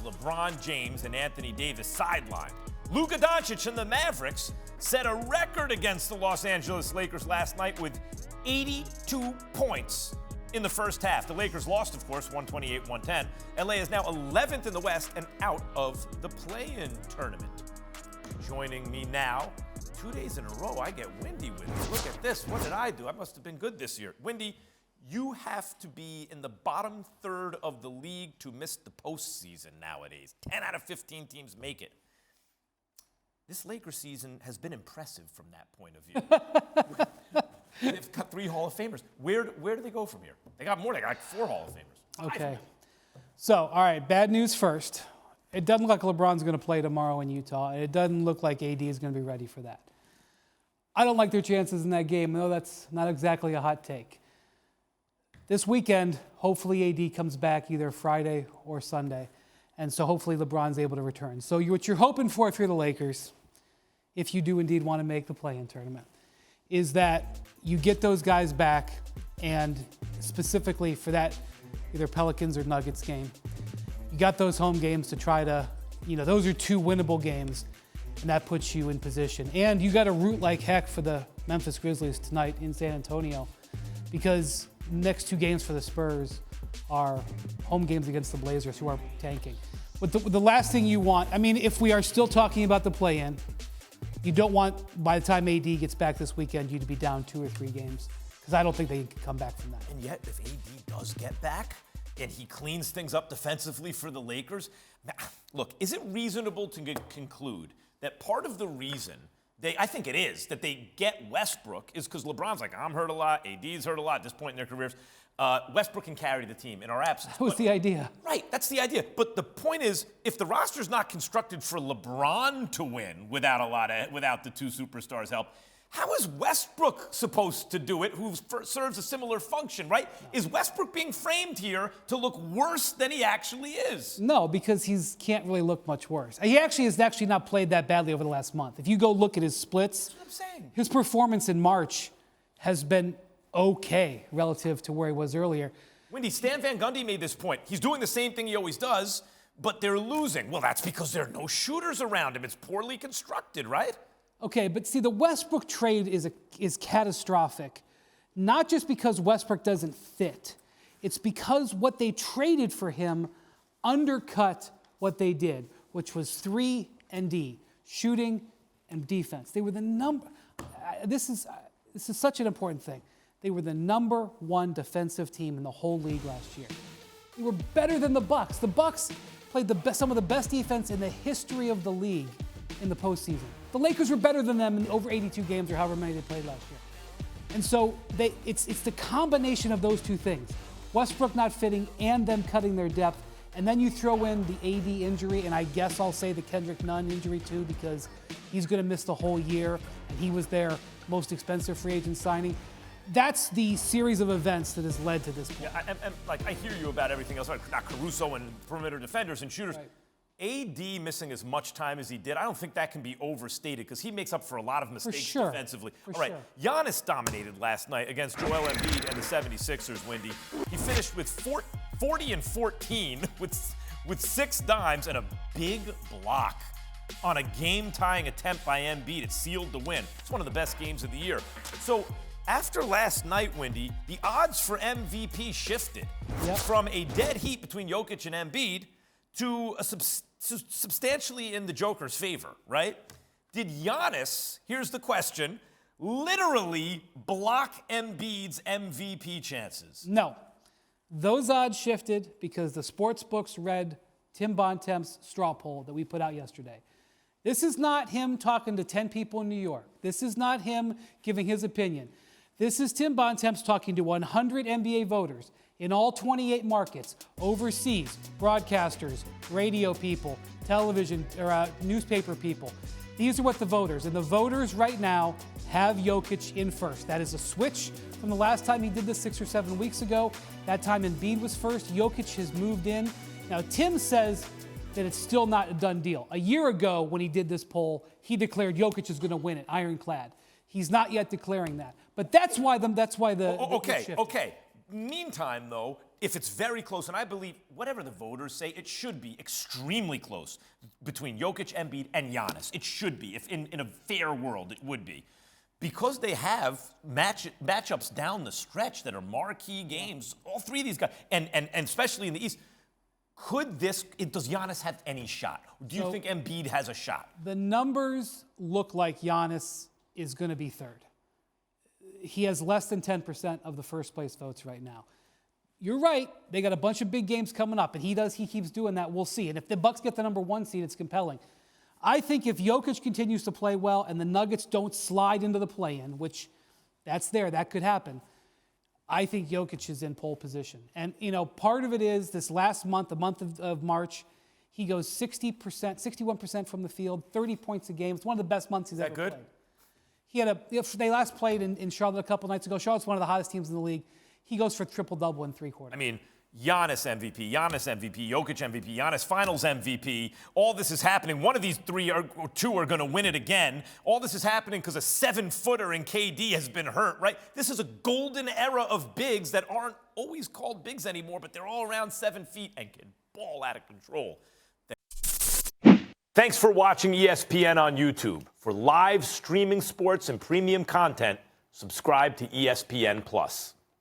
LeBron James and Anthony Davis sidelined. Luka Doncic and the Mavericks set a record against the Los Angeles Lakers last night with 82 points in the first half. The Lakers lost, of course, 128-110. LA is now 11th in the West and out of the play-in tournament. Joining me now, 2 days in a row, I get windy with it. Look at this. What did I do? I must have been good this year. Windy, you have to be in the bottom third of the league to miss the postseason nowadays. 10 out of 15 teams make it. This Lakers season has been impressive from that point of view. They've got 3 Hall of Famers. Where do they go from here? They got more. They got 4 Hall of Famers. Okay. So, all right, bad news first. It doesn't look like LeBron's going to play tomorrow in Utah, and it doesn't look like AD is going to be ready for that. I don't like their chances in that game. No, that's not exactly a hot take. This weekend, hopefully AD comes back either Friday or Sunday, and so hopefully LeBron's able to return. So what you're hoping for if you're the Lakers, if you do indeed want to make the play-in tournament, is that you get those guys back, and specifically for that either Pelicans or Nuggets game, you got those home games to try to, those are 2 winnable games, and that puts you in position. And you got to root like heck for the Memphis Grizzlies tonight in San Antonio, because next 2 games for the Spurs are home games against the Blazers, who are tanking. But the last thing you want, if we are still talking about the play-in, you don't want, by the time AD gets back this weekend, you to be down 2 or 3 games, because I don't think they can come back from that. And yet, if AD does get back and he cleans things up defensively for the Lakers, look, is it reasonable to conclude that part of the reason I think it is, that they get Westbrook is because LeBron's like, I'm hurt a lot, AD's hurt a lot at this point in their careers. Westbrook can carry the team in our absence. That was the idea. Right, that's the idea. But the point is, if the roster's not constructed for LeBron to win without the 2 superstars' help, how is Westbrook supposed to do it, who serves a similar function, right? No. Is Westbrook being framed here to look worse than he actually is? No, because he can't really look much worse. He has not played that badly over the last month. If you go look at his splits, that's what I'm saying. His performance in March has been okay relative to where he was earlier. Wendy, Stan Van Gundy made this point. He's doing the same thing he always does, but they're losing. Well, that's because there are no shooters around him. It's poorly constructed, right? Okay, but see, the Westbrook trade is catastrophic, not just because Westbrook doesn't fit. It's because what they traded for him undercut what they did, which was 3 and D, shooting and defense. They were the number. This is such an important thing. They were the number 1 defensive team in the whole league last year. They were better than the Bucks. The Bucks played some of the best defense in the history of the league in the postseason. The Lakers were better than them in over 82 games or however many they played last year. And so it's the combination of those 2 things, Westbrook not fitting and them cutting their depth. And then you throw in the AD injury, and I guess I'll say the Kendrick Nunn injury too, because he's going to miss the whole year, and he was their most expensive free agent signing. That's the series of events that has led to this point. Yeah, and I hear you about everything else, not Caruso and perimeter defenders and shooters. Right. AD missing as much time as he did, I don't think that can be overstated because he makes up for a lot of mistakes defensively. For All right, sure. Giannis dominated last night against Joel Embiid and the 76ers, Wendy. He finished with 40 and 14 with 6 dimes and a big block on a game-tying attempt by Embiid. It sealed the win. It's one of the best games of the year. So after last night, Wendy, the odds for MVP shifted from a dead heat between Jokic and Embiid to a substantially in the Joker's favor, right? Did Giannis, here's the question, literally block Embiid's MVP chances? No. Those odds shifted because the sports books read Tim Bontemps' straw poll that we put out yesterday. This is not him talking to 10 people in New York. This is not him giving his opinion. This is Tim Bontemps talking to 100 NBA voters in all 28 markets, overseas, broadcasters, radio people, television, or newspaper people. These are what the voters, and the voters right now have Jokic in first. That is a switch from the last time he did this 6 or 7 weeks ago. That time Embiid was first. Jokic has moved in. Now, Tim says that it's still not a done deal. A year ago, when he did this poll, he declared Jokic is going to win it, ironclad. He's not yet declaring that. But that's why the Okay. Meantime, though, if it's very close, and I believe whatever the voters say, it should be extremely close between Jokic, Embiid, and Giannis. It should be. If in a fair world, it would be. Because they have matchups down the stretch that are marquee games, all three of these guys, and especially in the East, does Giannis have any shot? Do you think Embiid has a shot? The numbers look like Giannis is going to be third. He has less than 10% of the first place votes right now. You're right. They got a bunch of big games coming up, and he keeps doing that. We'll see. And if the Bucks get the number 1 seed, it's compelling. I think if Jokic continues to play well and the Nuggets don't slide into the play-in, which that could happen, I think Jokic is in pole position. And, part of it is this last month, the month of March, he goes 60%, 61% from the field, 30 points a game. It's one of the best months he's ever played. They last played in Charlotte a couple nights ago. Charlotte's one of the hottest teams in the league. He goes for triple-double in 3 quarters. I mean, Giannis MVP, Jokic MVP, Giannis Finals MVP. All this is happening. One of these 3 or 2 are going to win it again. All this is happening because a 7-footer in KD has been hurt, right? This is a golden era of bigs that aren't always called bigs anymore, but they're all around 7 feet and can ball out of control. Thanks for watching ESPN on YouTube. For live streaming sports and premium content, subscribe to ESPN+.